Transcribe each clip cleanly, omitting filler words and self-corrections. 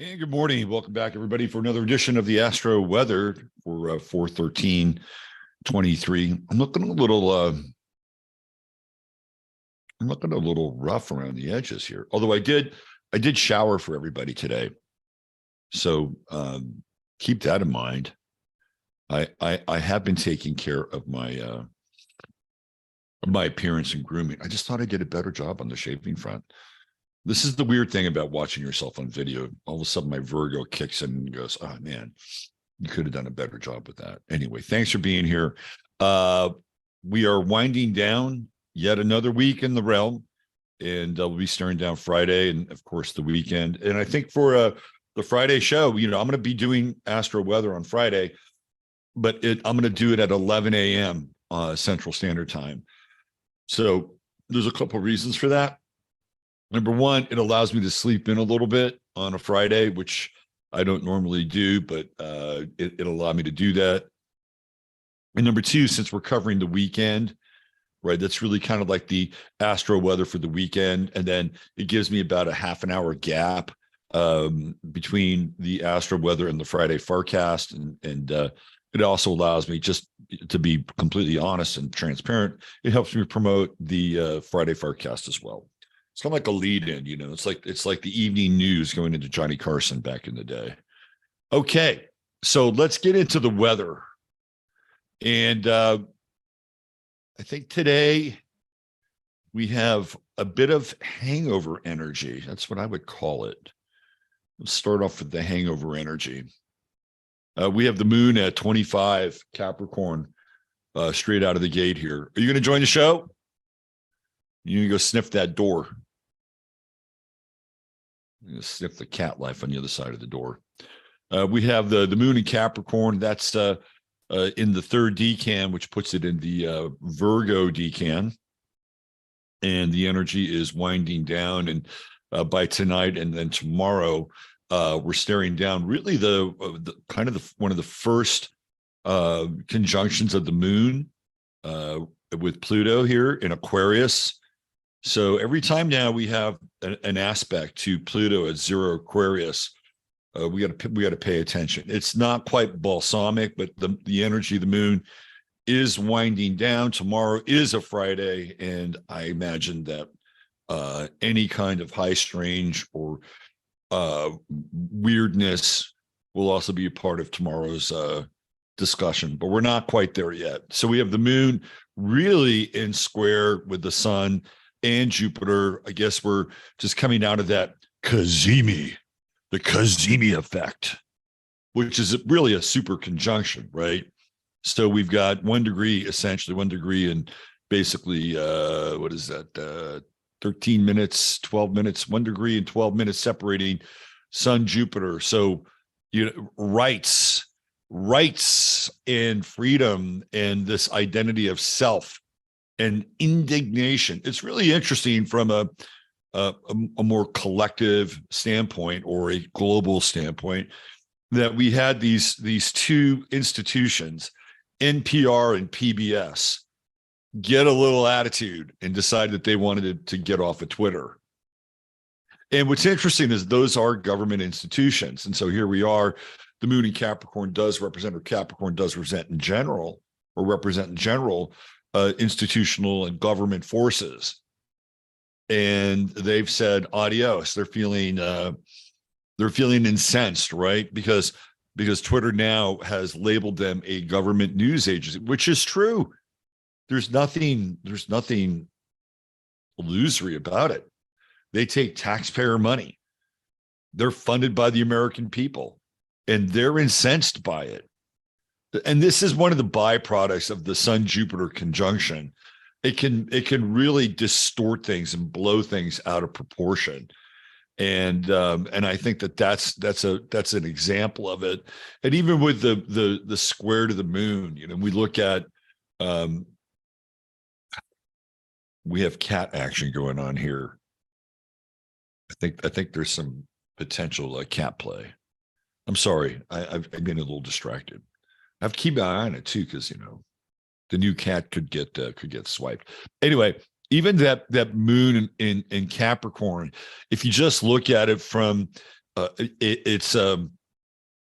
And good morning. Welcome back, everybody, for another edition of the Astro Weather for 4/13/23. I'm looking a little rough around the edges here. Although I did shower for everybody today, so keep that in mind. I have been taking care of my appearance and grooming. I just thought I'd get a better job on the shaving front. This is the weird thing about watching yourself on video. All of a sudden, my Virgo kicks in and goes, "Oh man, you could have done a better job with that." Anyway, thanks for being here. We are winding down yet another week in the realm, and we'll be staring down Friday and, of course, the weekend. And I think for the Friday show, I'm going to be doing Astro Weather on Friday, but I'm going to do it at 11 a.m. Central Standard Time. So there's a couple of reasons for that. Number one, it allows me to sleep in a little bit on a Friday, which I don't normally do, but it'll allow me to do that. And number two, since we're covering the weekend, right, that's really kind of like the Astro Weather for the weekend. And then it gives me about a half an hour gap between the Astro Weather and the Friday forecast. And it also allows me, just to be completely honest and transparent, it helps me promote the Friday forecast as well. It's kind of like a lead-in, It's like the evening news going into Johnny Carson back in the day. Okay, so let's get into the weather. And I think today we have a bit of hangover energy. That's what I would call it. Let's start off with the hangover energy. We have the moon at 25 Capricorn straight out of the gate here. Are you going to join the show? You need to go sniff that door. Sniff the cat life on the other side of the door. We have the moon in Capricorn. That's in the third decan, which puts it in the Virgo decan. And the energy is winding down. And by tonight and then tomorrow, we're staring down really the kind of one of the first conjunctions of the moon with Pluto here in Aquarius. So every time now we have an aspect to Pluto at 0 Aquarius, we got to pay attention. It's not quite balsamic, but the energy of the moon is winding down. Tomorrow is a Friday, and I imagine that any kind of high strange or weirdness will also be a part of tomorrow's discussion, but we're not quite there yet. So we have the moon really in square with the sun and Jupiter. I guess we're just coming out of that the Kazemi effect, which is really a super conjunction, right? So we've got 1 degree, essentially 1 degree, and basically, what is that? 13 minutes, 12 minutes, 1 degree and 12 minutes separating Sun, Jupiter. So, rights and freedom and this identity of self and indignation. It's really interesting from a more collective standpoint or a global standpoint that we had these two institutions, NPR and PBS, get a little attitude and decide that they wanted to get off of Twitter. And what's interesting is those are government institutions. And so here we are, the moon in Capricorn does represent, or Capricorn does represent in general, institutional and government forces. And they've said adios. They're feeling incensed, right? Because Twitter now has labeled them a government news agency, which is true. There's nothing illusory about it. They take taxpayer money. They're funded by the American people, and they're incensed by it. And this is one of the byproducts of the Sun-Jupiter conjunction. It can really distort things and blow things out of proportion. And I think that's an example of it. And even with the square to the moon, we look at we have cat action going on here. I think there's some potential cat play. I'm sorry, I've been a little distracted. I have to keep my eye on it too, because the new cat could get swiped. Anyway, even that moon in Capricorn, if you just look at it from it's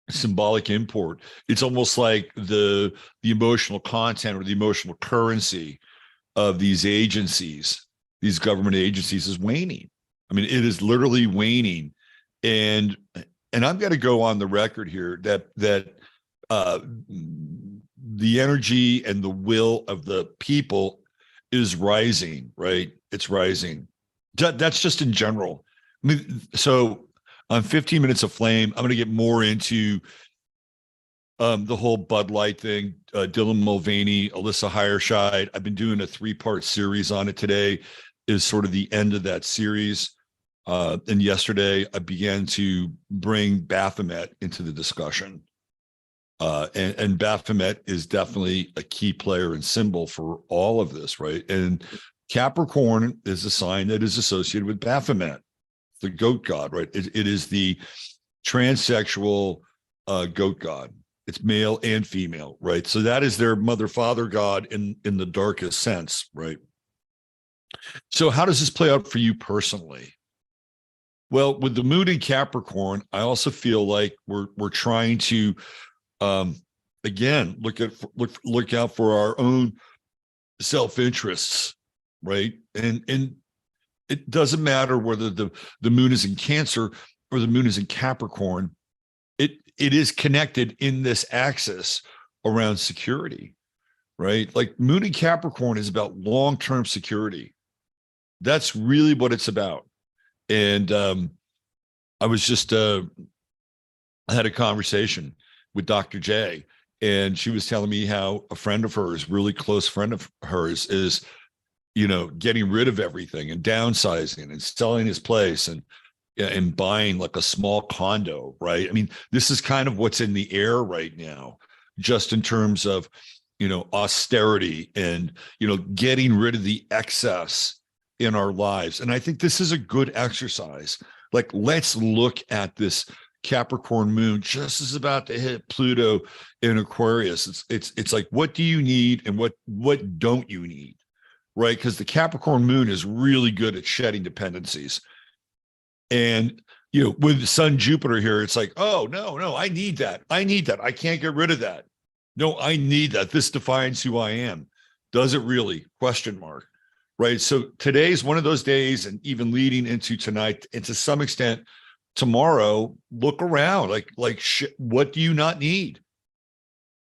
symbolic import. It's almost like the emotional content or the emotional currency of these agencies, these government agencies, is waning. I mean, it is literally waning. And I've got to go on the record here that the energy and the will of the people is rising, right? It's rising. That's just in general. I mean, so on 15 Minutes of Flame, I'm going to get more into the whole Bud Light thing. Dylan Mulvaney, Alyssa Hirschide. I've been doing a 3-part series on it. Today is sort of the end of that series. And yesterday I began to bring Baphomet into the discussion. And Baphomet is definitely a key player and symbol for all of this, right? And Capricorn is a sign that is associated with Baphomet, the goat god, right? It is the transsexual goat god. It's male and female, right? So that is their mother, father god in the darkest sense, right? So how does this play out for you personally? Well, with the moon in Capricorn, I also feel like we're trying to again look out for our own self-interests, right? And it doesn't matter whether the moon is in Cancer or the moon is in Capricorn. It is connected in this axis around security, right? Like moon in Capricorn is about long-term security. That's really what it's about. And I was just I had a conversation with Dr. J, and she was telling me how a friend of hers, really close friend of hers, is, getting rid of everything and downsizing and selling his place and buying like a small condo, right? I mean, this is kind of what's in the air right now, just in terms of, austerity and, getting rid of the excess in our lives. And I think this is a good exercise. Like, let's look at this Capricorn moon just as about to hit Pluto in Aquarius. It's like, what do you need and what don't you need, right? Because the Capricorn moon is really good at shedding dependencies. And with the Sun Jupiter here, it's like, oh no, I need that. I can't get rid of that. No, I need that. This defines who I am. Does it really? Question mark. Right. So today's one of those days, and even leading into tonight, and to some extent tomorrow, look around. What do you not need?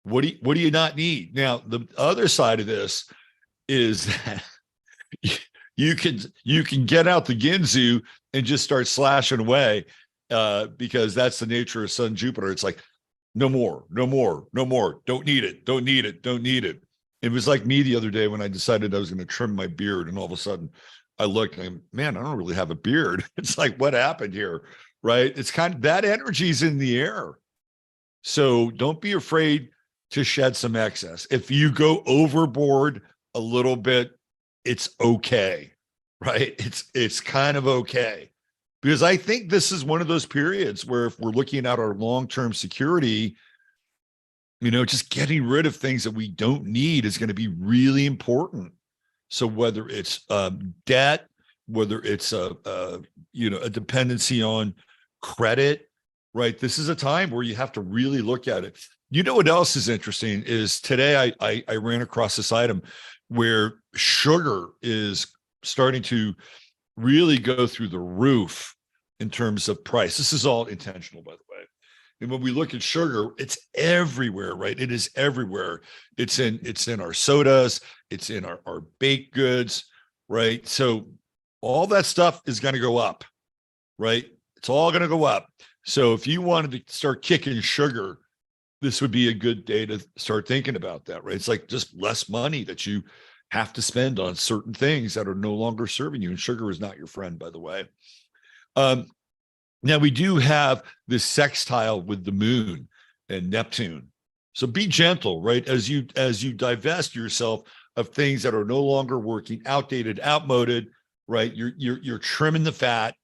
What do you not need? Now, the other side of this is that you can get out the Ginzu and just start slashing away, because that's the nature of Sun Jupiter. It's like, no more. Don't need it. It was like me the other day when I decided I was going to trim my beard, and all of a sudden I looked and, man, I don't really have a beard. It's like, what happened here? Right? It's kind of that energy's in the air. So don't be afraid to shed some excess. If you go overboard a little bit, it's okay, right? It's kind of okay, because I think this is one of those periods where, if we're looking at our long-term security, just getting rid of things that we don't need is going to be really important. So whether it's debt, whether it's a dependency on credit, right? This is a time where you have to really look at it. You know what else is interesting is today I ran across this item where sugar is starting to really go through the roof in terms of price. This is all intentional, by the way. And when we look at sugar, it's everywhere, right? It is everywhere. It's in our sodas, it's in our baked goods, right? So all that stuff is going to go up, right? It's all going to go up. So if you wanted to start kicking sugar, this would be a good day to start thinking about that, right? It's like just less money that you have to spend on certain things that are no longer serving you. And sugar is not your friend, by the way. Now we do have this sextile with the moon and Neptune. So be gentle, right? As you divest yourself of things that are no longer working, outdated, outmoded, right? You're trimming the fat.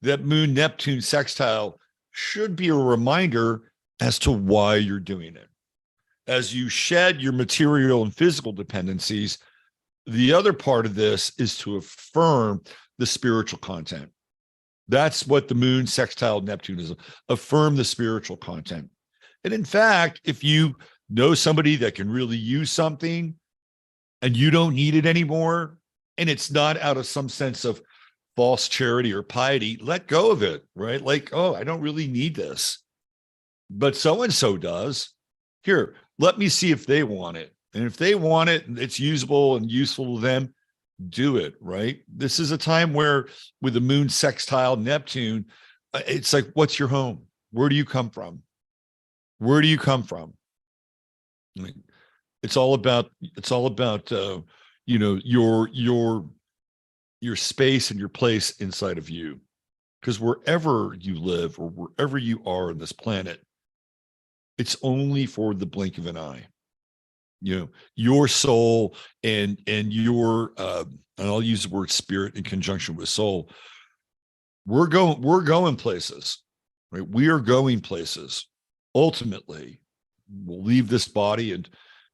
That moon Neptune sextile should be a reminder as to why you're doing it. As you shed your material and physical dependencies, the other part of this is to affirm the spiritual content. That's what the moon sextile Neptune is. Affirm the spiritual content. And in fact, if you know somebody that can really use something and you don't need it anymore, and it's not out of some sense of false charity or piety, let go of it, right? Like, oh, I don't really need this, but so-and-so does. Here, let me see if they want it. And if they want it and it's usable and useful to them, do it, right? This is a time where with the moon sextile Neptune, it's like, what's your home? Where do you come from? Where do you come from? I mean, it's all about you know, your space and your place inside of you. Because wherever you live or wherever you are on this planet, it's only for the blink of an eye. You know, your soul and your and I'll use the word spirit in conjunction with soul. We're going places, right? We are going places. Ultimately, we'll leave this body and,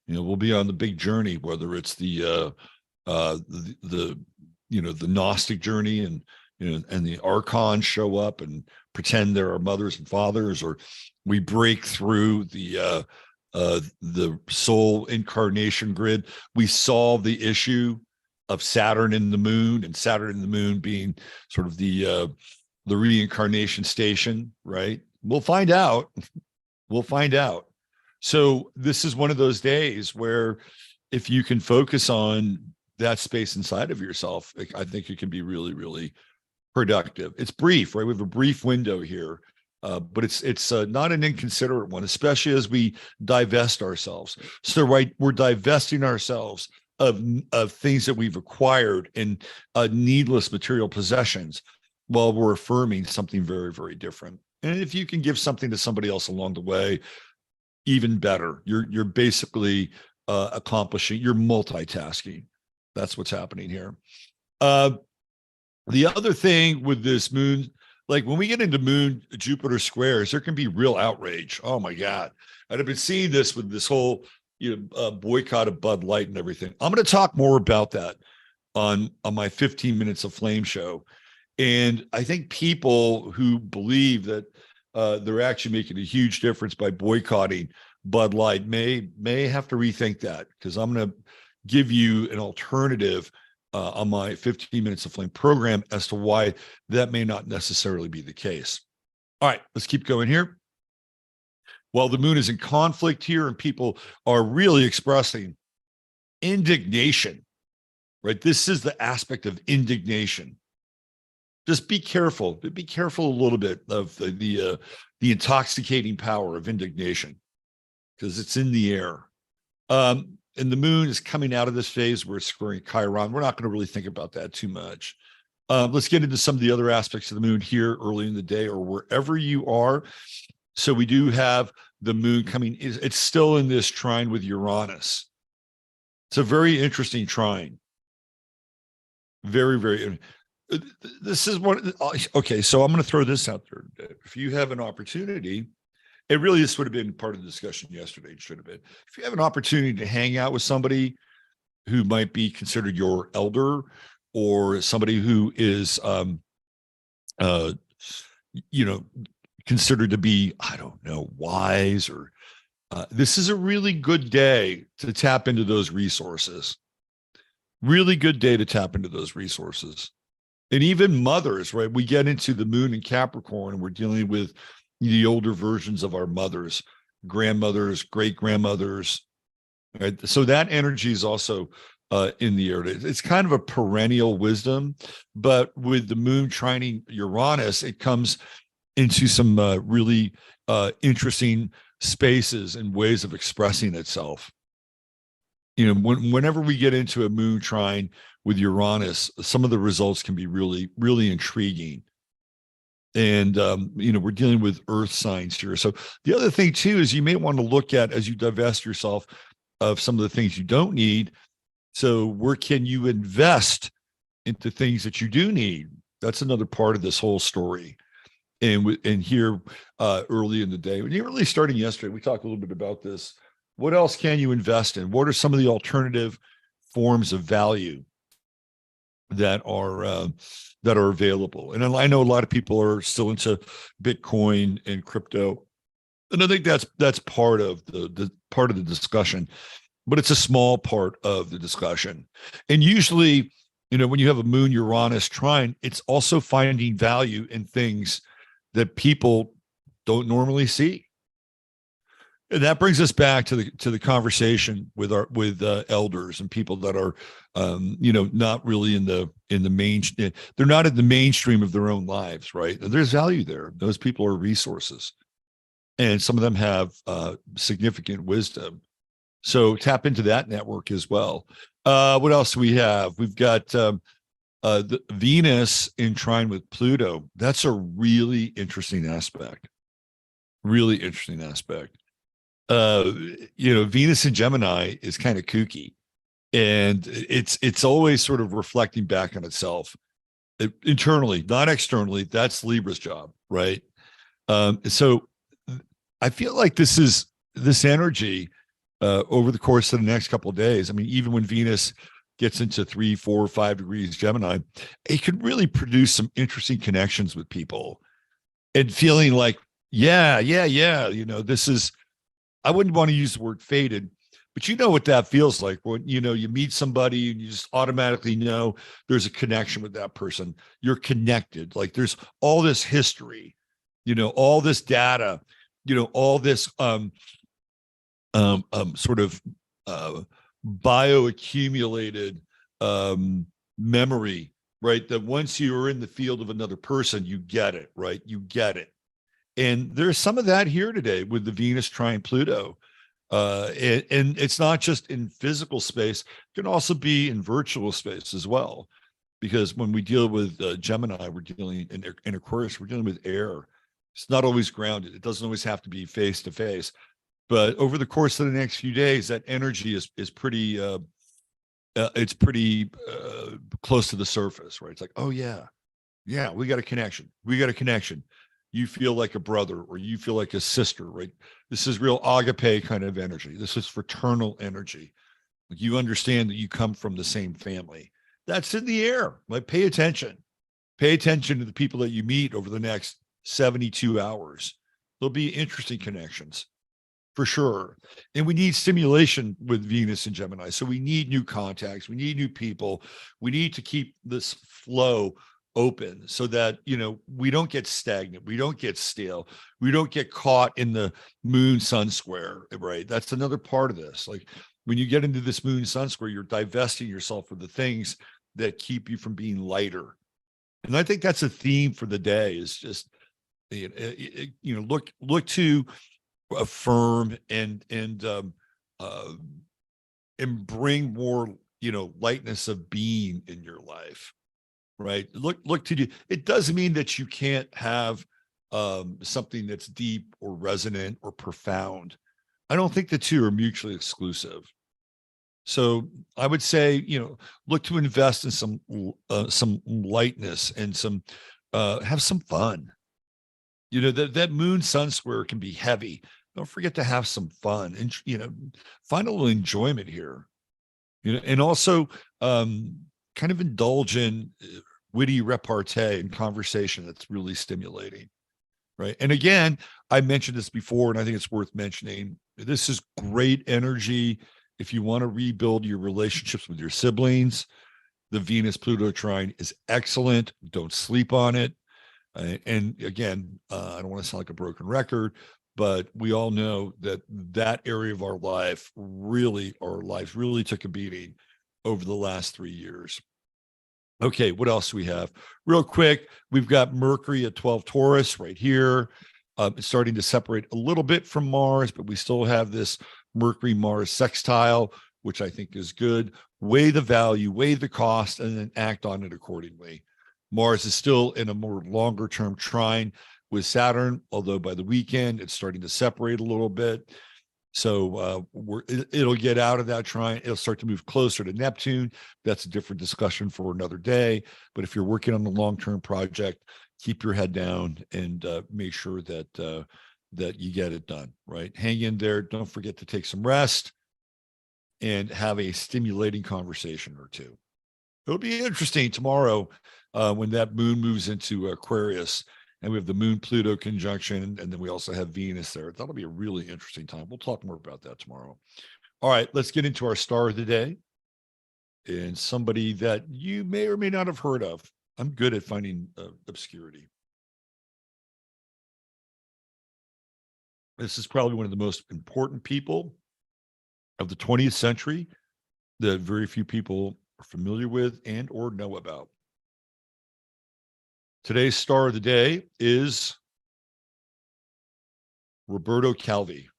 you know, we'll be on the big journey, whether it's the you know, the Gnostic journey, and, you know, and the archons show up and pretend they're our mothers and fathers, or we break through the soul incarnation grid. We solve the issue of Saturn and the moon, and Saturn and the moon being sort of the reincarnation station, right? We'll find out. We'll find out. So this is one of those days where if you can focus on that space inside of yourself, I think it can be really, really productive. It's brief, right? We have a brief window here, but it's not an inconsiderate one, especially as we divest ourselves. So, right, we're divesting ourselves of things that we've acquired in needless material possessions, while we're affirming something very, very different. And if you can give something to somebody else along the way, even better. You're basically accomplishing. You're multitasking. That's what's happening here. The other thing with this moon, like when we get into moon Jupiter squares, there can be real outrage. Oh my God. And I've been seeing this with this whole, you know, boycott of Bud Light and everything. I'm going to talk more about that on my 15 Minutes of Flame show. And I think people who believe that they're actually making a huge difference by boycotting Bud Light may have to rethink that, because I'm going to give you an alternative on my 15 Minutes of Flame program as to why that may not necessarily be the case. All right, let's keep going here. While the moon is in conflict here and people are really expressing indignation, right? This is the aspect of indignation. Just be careful. Be careful a little bit of the intoxicating power of indignation, because it's in the air. And the moon is coming out of this phase where it's squaring Chiron. We're not going to really think about that too much. Let's get into some of the other aspects of the moon here early in the day or wherever you are. So we do have the moon coming. It's still in this trine with Uranus. It's a very interesting trine. Very, very. This is one. Okay, so I'm going to throw this out there. If you have an opportunity, it really, this would have been part of the discussion yesterday. It should have been. If you have an opportunity to hang out with somebody who might be considered your elder, or somebody who is, you know, considered to be, I don't know, wise, or this is a really good day to tap into those resources. Really good day to tap into those resources. And even mothers, right? We get into the moon in Capricorn, and we're dealing with the older versions of our mothers, grandmothers, great grandmothers, right? So that energy is also in the air. It's kind of a perennial wisdom, but with the moon trining Uranus, it comes into some really interesting spaces and ways of expressing itself. You know, whenever we get into a moon trine with Uranus, some of the results can be really, really intriguing. And, you know, we're dealing with earth signs here. So the other thing too, is you may want to look at, as you divest yourself of some of the things you don't need. So where can you invest into things that you do need? That's another part of this whole story. And here early in the day, when you're really starting yesterday, we talked a little bit about this. What else can you invest in? What are some of the alternative forms of value? that are available. And I know a lot of people are still into Bitcoin and crypto, and I think that's part of the part of the discussion, but it's a small part of the discussion. And usually, when you have a moon Uranus trine, it's also finding value in things that people don't normally see. And that brings us back to the conversation with elders and people that are, not really in the main. They're not in the mainstream of their own lives, right? And there's value there. Those people are resources, and some of them have significant wisdom. So tap into that network as well. What else do we have? We've got the Venus in trine with Pluto. That's a really interesting aspect. Really interesting aspect. Venus in Gemini is kind of kooky, and it's always sort of reflecting back on itself internally, not externally. That's Libra's job, right? So I feel like this energy over the course of the next couple of days. I mean, even when Venus gets into 3, 4, 5 degrees Gemini, it could really produce some interesting connections with people and feeling like, yeah, this is, I wouldn't want to use the word fated, but you know what that feels like when, you meet somebody and you just automatically know there's a connection with that person. You're connected. Like there's all this history, all this data, all this sort of bioaccumulated memory, right? That once you're in the field of another person, you get it, right? You get it. And there's some of that here today with the Venus trine Pluto. And it's not just in physical space, it can also be in virtual space as well. Because when we deal with Gemini, we're dealing in Aquarius, we're dealing with air. It's not always grounded. It doesn't always have to be face to face. But over the course of the next few days, that energy is pretty it's pretty close to the surface, right? It's like, oh yeah, we got a connection. We got a connection. You feel like a brother or you feel like a sister, right? This is real agape kind of energy. This is fraternal energy. Like you understand that you come from the same family. That's in the air. Like pay attention. Pay attention to the people that you meet over the next 72 hours. There'll be interesting connections for sure. And we need stimulation with Venus and Gemini. So we need new contacts. We need new people. We need to keep this flow open so that, we don't get stagnant. We don't get stale. We don't get caught in the moon sun square, right? That's another part of this. Like when you get into this moon sun square, you're divesting yourself of the things that keep you from being lighter. And I think that's a theme for the day is just, look to affirm and bring more, lightness of being in your life, right? Look to do. It doesn't mean that you can't have something that's deep or resonant or profound. I don't think the two are mutually exclusive. So I would say, look to invest in some lightness and some have some fun. That moon sun square can be heavy. Don't forget to have some fun and find a little enjoyment here. And also kind of indulge in witty repartee and conversation that's really stimulating, right? And again, I mentioned this before, and I think it's worth mentioning. This is great energy if you want to rebuild your relationships with your siblings. The Venus Pluto trine is excellent. Don't sleep on it. And again, I don't want to sound like a broken record, but we all know that area of our lives really took a beating over the last 3 years. Okay, what else do we have? Real quick, we've got Mercury at 12 Taurus right here. It's starting to separate a little bit from Mars, but we still have this Mercury-Mars sextile, which I think is good. Weigh the value, weigh the cost, and then act on it accordingly. Mars is still in a more longer-term trine with Saturn, although by the weekend, it's starting to separate a little bit. So it'll get out of that trine. It'll start to move closer to Neptune. That's a different discussion for another day. But if you're working on a long-term project, keep your head down and make sure that you get it done, right? Hang in there. Don't forget to take some rest and have a stimulating conversation or two. It'll be interesting tomorrow when that moon moves into Aquarius and we have the moon Pluto conjunction. And then we also have Venus there. That'll be a really interesting time. We'll talk more about that tomorrow. All right, let's get into our star of the day and somebody that you may or may not have heard of. I'm good at finding obscurity. This is probably one of the most important people of the 20th century that very few people are familiar with and or know about. Today's star of the day is Roberto Calvi.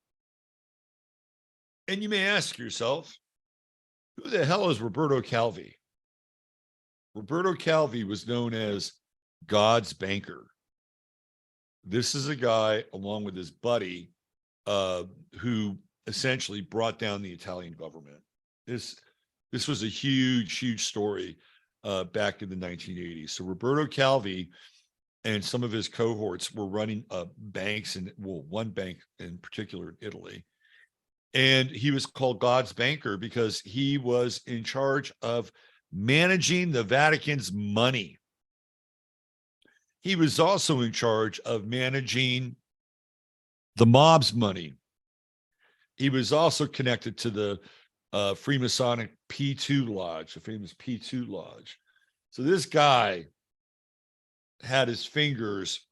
And you may ask yourself, who the hell is Roberto Calvi? Roberto Calvi was known as God's banker. This is a guy, along with his buddy, who essentially brought down the Italian government. This was a huge story back in the 1980s. So Roberto Calvi and some of his cohorts were running banks, and one bank in particular in Italy. And he was called God's banker because he was in charge of managing the Vatican's money. He was also in charge of managing the mob's money. He was also connected to the Freemasonic P2 Lodge, the famous P2 Lodge. So this guy had his fingers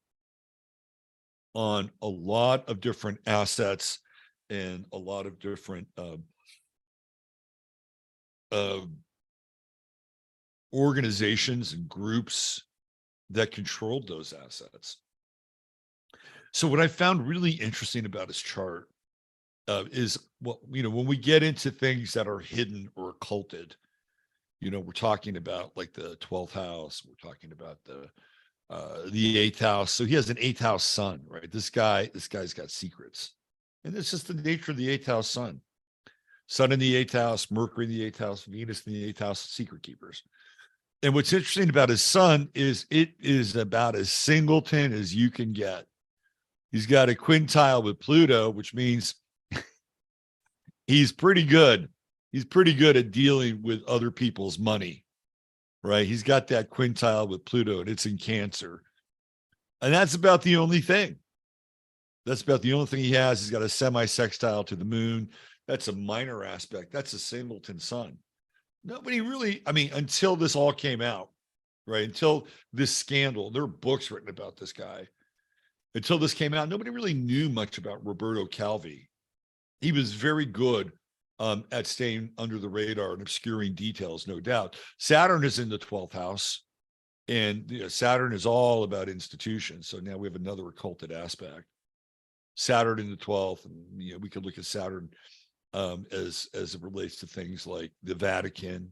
on a lot of different assets and a lot of different organizations and groups that controlled those assets. So what I found really interesting about his chart is, well, when we get into things that are hidden or occulted, we're talking about like the 12th house, we're talking about the 8th house. So he has an 8th house sun, right? This guy's got secrets. And it's just the nature of the 8th house sun. Sun in the 8th house, Mercury in the 8th house, Venus in the 8th house, secret keepers. And what's interesting about his sun is it is about as singleton as you can get. He's got a quintile with Pluto, which means he's pretty good. He's pretty good at dealing with other people's money, right? He's got that quintile with Pluto, and it's in Cancer. And that's about the only thing. That's about the only thing he has. He's got a semi-sextile to the moon. That's a minor aspect. That's a singleton sun. Nobody really, until this all came out, right? Until this scandal, there were books written about this guy. Until this came out, nobody really knew much about Roberto Calvi. He was very good at staying under the radar and obscuring details, no doubt. Saturn is in the 12th house, and Saturn is all about institutions. So now we have another occulted aspect. Saturn in the 12th, and we could look at Saturn as it relates to things like the Vatican,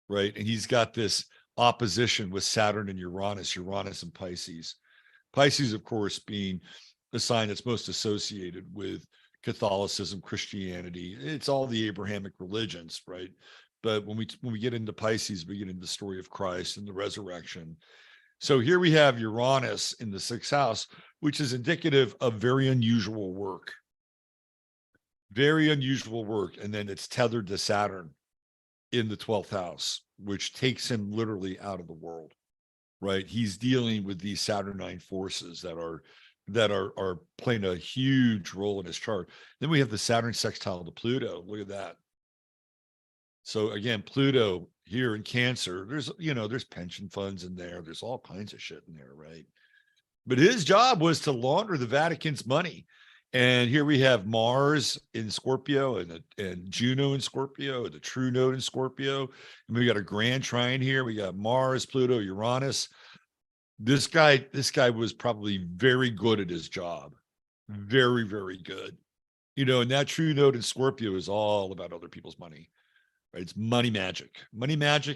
right? And he's got this opposition with Saturn and Uranus and Pisces. Pisces, of course, being the sign that's most associated with Catholicism, Christianity. It's all the Abrahamic religions, right? But when we get into Pisces, we get into the story of Christ and the resurrection. So here we have Uranus in the 6th house, which is indicative of very unusual work. Very unusual work. And then it's tethered to Saturn in the 12th house, which takes him literally out of the world, right? He's dealing with these Saturnine forces that are playing a huge role in his chart. Then we have the Saturn sextile to Pluto. Look at that. So again, Pluto here in Cancer, there's pension funds in there. There's all kinds of shit in there, right? But his job was to launder the Vatican's money. And here we have Mars in Scorpio and Juno in Scorpio, and the true node in Scorpio. And we got a grand trine here. We got Mars, Pluto, Uranus. This guy was probably very good at his job. Very, very good. And that true node in Scorpio is all about other people's money, right? It's money magic,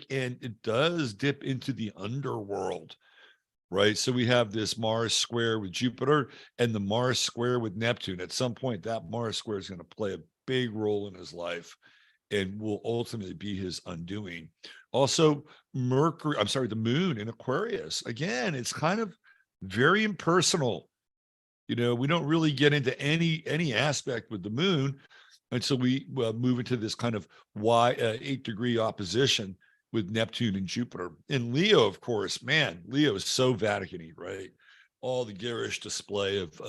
and it does dip into the underworld, right? So we have this Mars square with Jupiter and the Mars square with Neptune. At some point, that Mars square is going to play a big role in his life and will ultimately be his undoing. Also, the moon in Aquarius. Again, it's kind of very impersonal. We don't really get into any aspect with the moon until we move into this kind of 8-degree opposition with Neptune and Jupiter. And Leo, of course, man, Leo is so Vatican-y, right? All the garish display of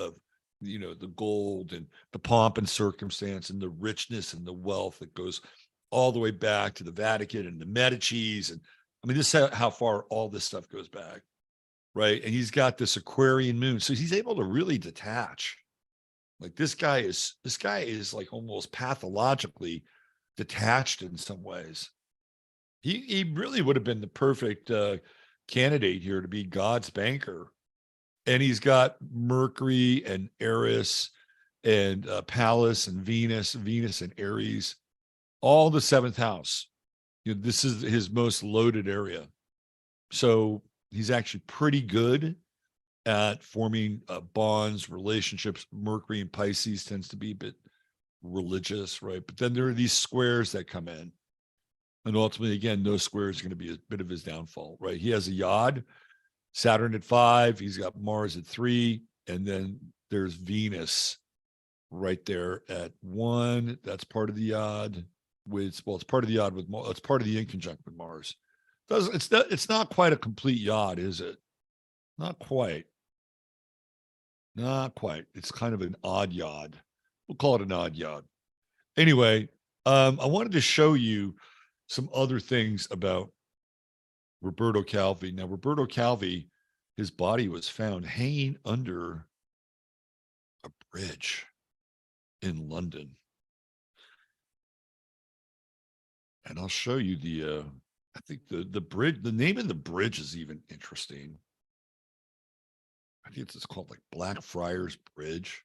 the gold and the pomp and circumstance and the richness and the wealth that goes all the way back to the Vatican and the Medicis. And I mean, this is how far all this stuff goes back, right? And he's got this Aquarian moon. So he's able to really detach. Like this guy is like almost pathologically detached in some ways. He really would have been the perfect candidate here to be God's banker. And he's got Mercury and Eris and Pallas and Venus and Aries, all the seventh house. This is his most loaded area. So he's actually pretty good at forming bonds, relationships. Mercury in Pisces tends to be a bit religious, right? But then there are these squares that come in. And ultimately, again, those squares are going to be a bit of his downfall, right? He has a yod, Saturn at 5, he's got Mars at 3, and then there's Venus right there at 1. That's part of the yod it's part of the yod with Mars. It's part of the in conjunct with Mars. It's not quite a complete yod, is it? Not quite. Not quite. It's kind of an odd yod. We'll call it an odd yod. Anyway, I wanted to show you some other things about Roberto Calvi. Now, Roberto Calvi, his body was found hanging under a bridge in London. And I'll show you I think the bridge, the name of the bridge is even interesting. I think it's called like Blackfriars Bridge.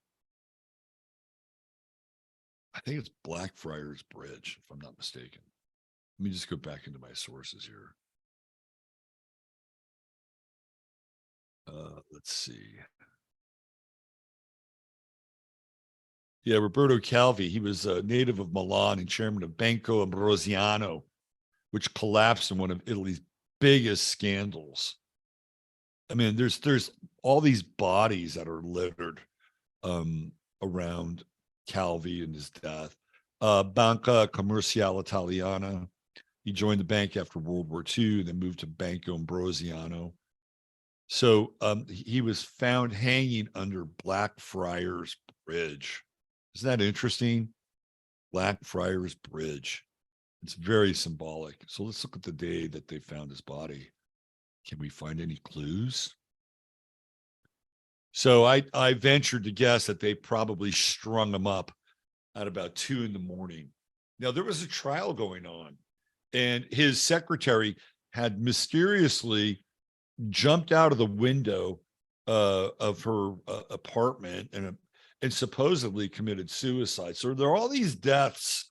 I think it's Blackfriars Bridge, if I'm not mistaken. Let me just go back into my sources here. Let's see. Yeah, Roberto Calvi. He was a native of Milan and chairman of Banco Ambrosiano, which collapsed in one of Italy's biggest scandals. I mean, there's all these bodies that are littered around Calvi and his death. Banca Commerciale Italiana. He joined the bank after World War II, then moved to Banco Ambrosiano. So he was found hanging under Blackfriars Bridge. Isn't that interesting? Blackfriars Bridge. It's very symbolic. So let's look at the day that they found his body. Can we find any clues? So I ventured to guess that they probably strung him up at about 2 a.m. Now, there was a trial going on, and his secretary had mysteriously jumped out of the window of her apartment and supposedly committed suicide. So there are all these deaths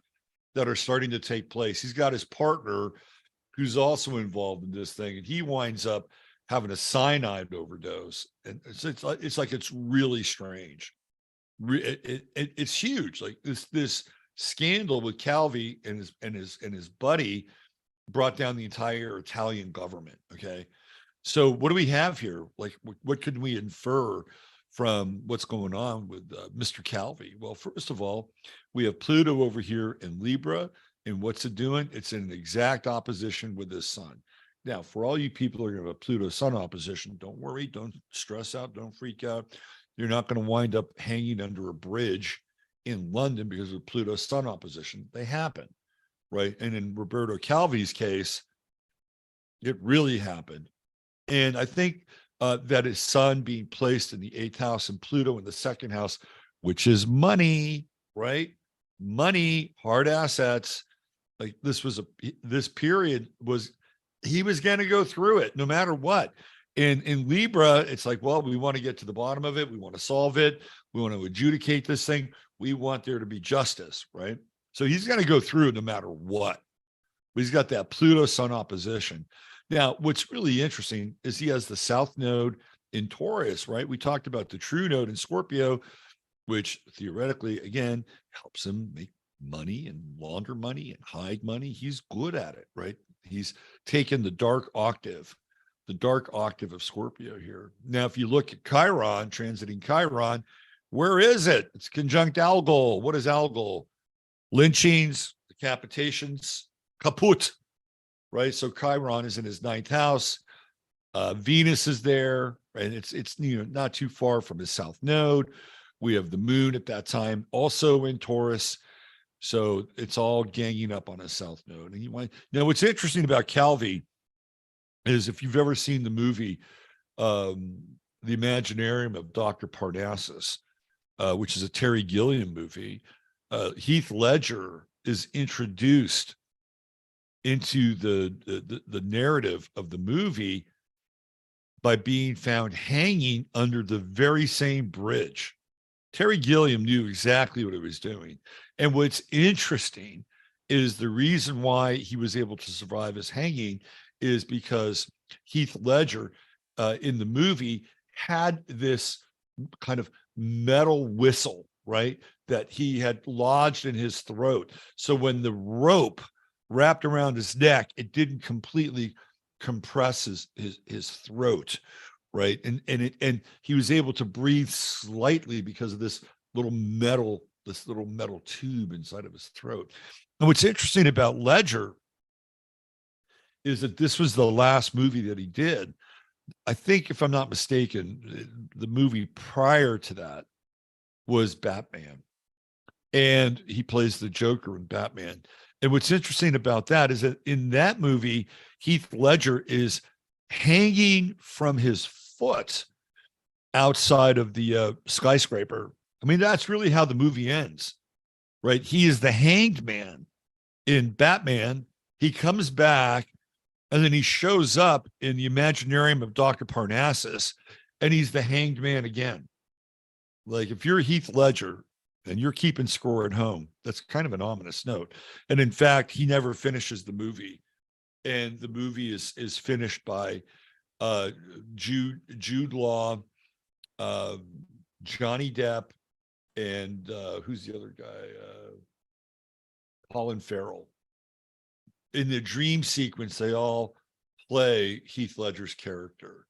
that are starting to take place. He's got his partner who's also involved in this thing, and he winds up having a cyanide overdose. And it's like it's really strange. It's huge. Like this scandal with Calvi and his buddy brought down the entire Italian government. Okay. So what do we have here? Like, what could we infer from what's going on with Mr. Calvi? Well, first of all, we have Pluto over here in Libra, and what's it doing? It's in exact opposition with his sun. Now, for all you people who are going to have a Pluto-Sun opposition, don't worry, don't stress out, don't freak out. You're not going to wind up hanging under a bridge in London because of Pluto-Sun opposition. They happen, right? And in Roberto Calvi's case, it really happened. And I think that his sun being placed in the 8th house and Pluto in the 2nd house, which is money, right? Money, hard assets. Like this period was, he was going to go through it no matter what. In Libra, it's like, well, we want to get to the bottom of it. We want to solve it. We want to adjudicate this thing. We want there to be justice, right? So he's going to go through it no matter what. But he's got that Pluto-Sun opposition. Now, what's really interesting is he has the South Node in Taurus, right? We talked about the True Node in Scorpio, which theoretically, again, helps him make money and launder money and hide money. He's good at it, right? He's taken the dark octave of Scorpio here. Now, if you look at Chiron, transiting Chiron, where is it? It's conjunct Algol. What is Algol? Lynchings, decapitations, kaput. right? So Chiron is in his ninth house. Venus is there, and it's not too far from his south node. We have the moon at that time also in Taurus. So it's all ganging up on his south node. And what's interesting about Calvi is if you've ever seen the movie, The Imaginarium of Dr. Parnassus, which is a Terry Gilliam movie, Heath Ledger is introduced into the narrative of the movie by being found hanging under the very same bridge. Terry Gilliam knew exactly what he was doing. And what's interesting is the reason why he was able to survive his hanging is because Heath Ledger in the movie had this kind of metal whistle, right, that he had lodged in his throat. So when the rope wrapped around his neck, it didn't completely compress his throat, right? And he was able to breathe slightly because of this little metal tube inside of his throat. And what's interesting about Ledger is that this was the last movie that he did. I think, if I'm not mistaken, the movie prior to that was Batman, and he plays the Joker in Batman. And what's interesting about that is that in that movie, Heath Ledger is hanging from his foot outside of the skyscraper. I mean, that's really how the movie ends, right? He is the hanged man in Batman. He comes back, and then he shows up in the Imaginarium of Dr. Parnassus, and he's the hanged man again. Like, if you're Heath Ledger and you're keeping score at home, that's kind of an ominous note. And in fact, he never finishes the movie. And the movie is finished by Jude Law, Johnny Depp, and who's the other guy? Colin Farrell. In the dream sequence, they all play Heath Ledger's character,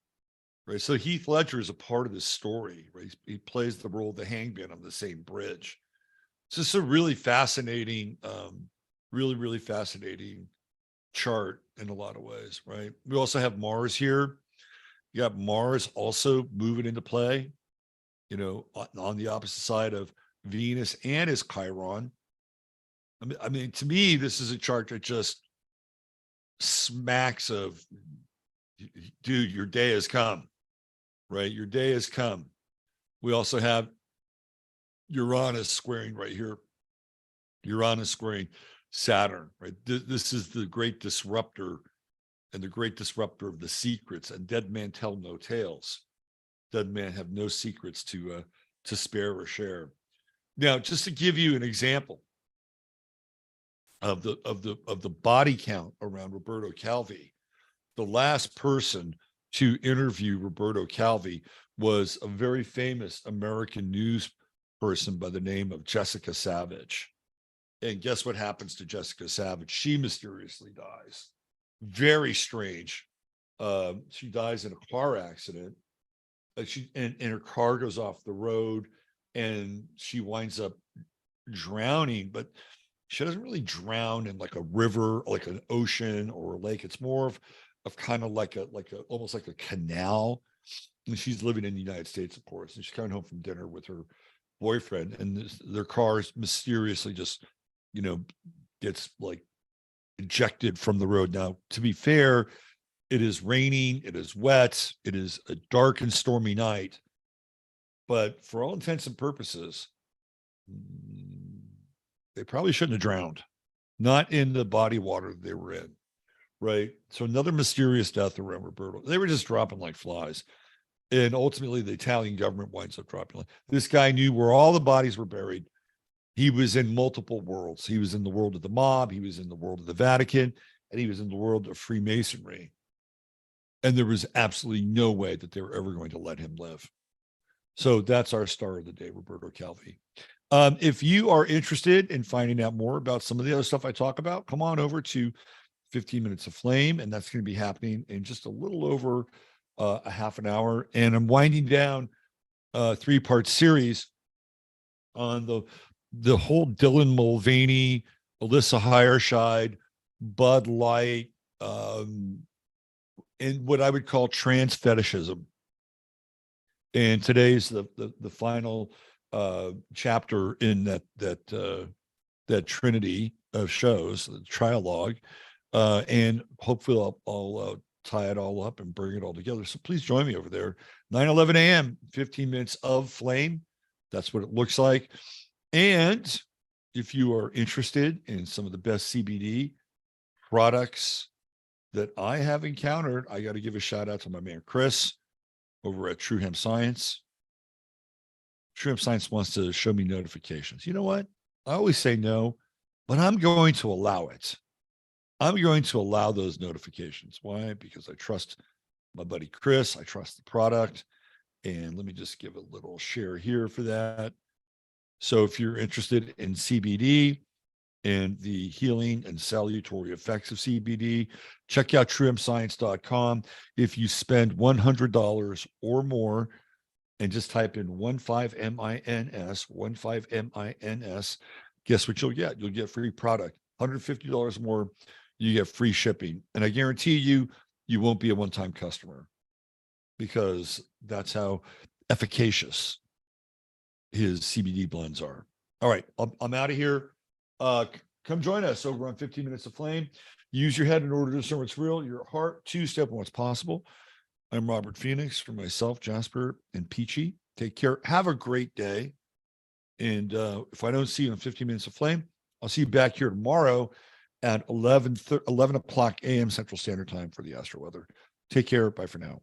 right? So Heath Ledger is a part of this story, right? He plays the role of the hangman on the same bridge. It's just a really fascinating, really fascinating chart in a lot of ways, right? We also have Mars here. You got Mars also moving into play, on the opposite side of Venus and his Chiron. I mean, to me, this is a chart that just smacks of, dude, your day has come, right? Your day has come. We also have Uranus squaring right here. Uranus squaring Saturn, right? This is the great disruptor and the great disruptor of the secrets, and dead men tell no tales. Dead men have no secrets to spare or share. Now, just to give you an example of the body count around Roberto Calvi, the last person to interview Roberto Calvi was a very famous American news person by the name of Jessica Savage. And guess what happens to Jessica Savage? She mysteriously dies. Very strange. She dies in a car accident. And her car goes off the road, and she winds up drowning, but she doesn't really drown in like a river, like an ocean or a lake. It's more of kind of like a almost like a canal. And she's living in the United States, of course, and she's coming home from dinner with her boyfriend, and their car mysteriously just, gets like ejected from the road. Now, to be fair, it is raining, it is wet, it is a dark and stormy night, but for all intents and purposes, they probably shouldn't have drowned, not in the body water they were in, right? So another mysterious death around Roberto. They were just dropping like flies. And ultimately, the Italian government winds up dropping. This guy knew where all the bodies were buried. He was in multiple worlds. He was in the world of the mob. He was in the world of the Vatican, and he was in the world of Freemasonry. And there was absolutely no way that they were ever going to let him live. So that's our star of the day, Roberto Calvi. If you are interested in finding out more about some of the other stuff I talk about, come on over to 15 Minutes of Flame, and that's going to be happening in just a little over a half an hour. And I'm winding down a 3-part series on the whole Dylan Mulvaney, Alyssa Hirschide, Bud Light, in what I would call trans fetishism. And today's the final chapter in that trinity of shows, the trialogue, and hopefully I'll tie it all up and bring it all together. So please join me over there, 9:11 a.m., 15 minutes of flame. That's what it looks like. And if you are interested in some of the best CBD products that I have encountered, I got to give a shout out to my man Chris over at True Hemp Science. True Hemp Science wants to show me notifications. You know what? I always say no, but I'm going to allow it. I'm going to allow those notifications. Why? Because I trust my buddy Chris. I trust the product. And let me just give a little share here for that. So if you're interested in CBD and the healing and salutary effects of CBD, check out truehempscience.com. If you spend $100 or more and just type in 15MINS, guess what you'll get? You'll get free product. $150 more, you get free shipping. And I guarantee you, you won't be a one-time customer because that's how efficacious his CBD blends are. All right, I'm out of here. Come join us over on 15 Minutes of Flame. Use your head in order to discern what's real, your heart to step on what's possible. I'm Robert Phoenix, for myself, Jasper, and Peachy. Take care. Have a great day. And if I don't see you in 15 Minutes of Flame, I'll see you back here tomorrow at 11 o'clock a.m. Central Standard Time for the Astro Weather. Take care. Bye for now.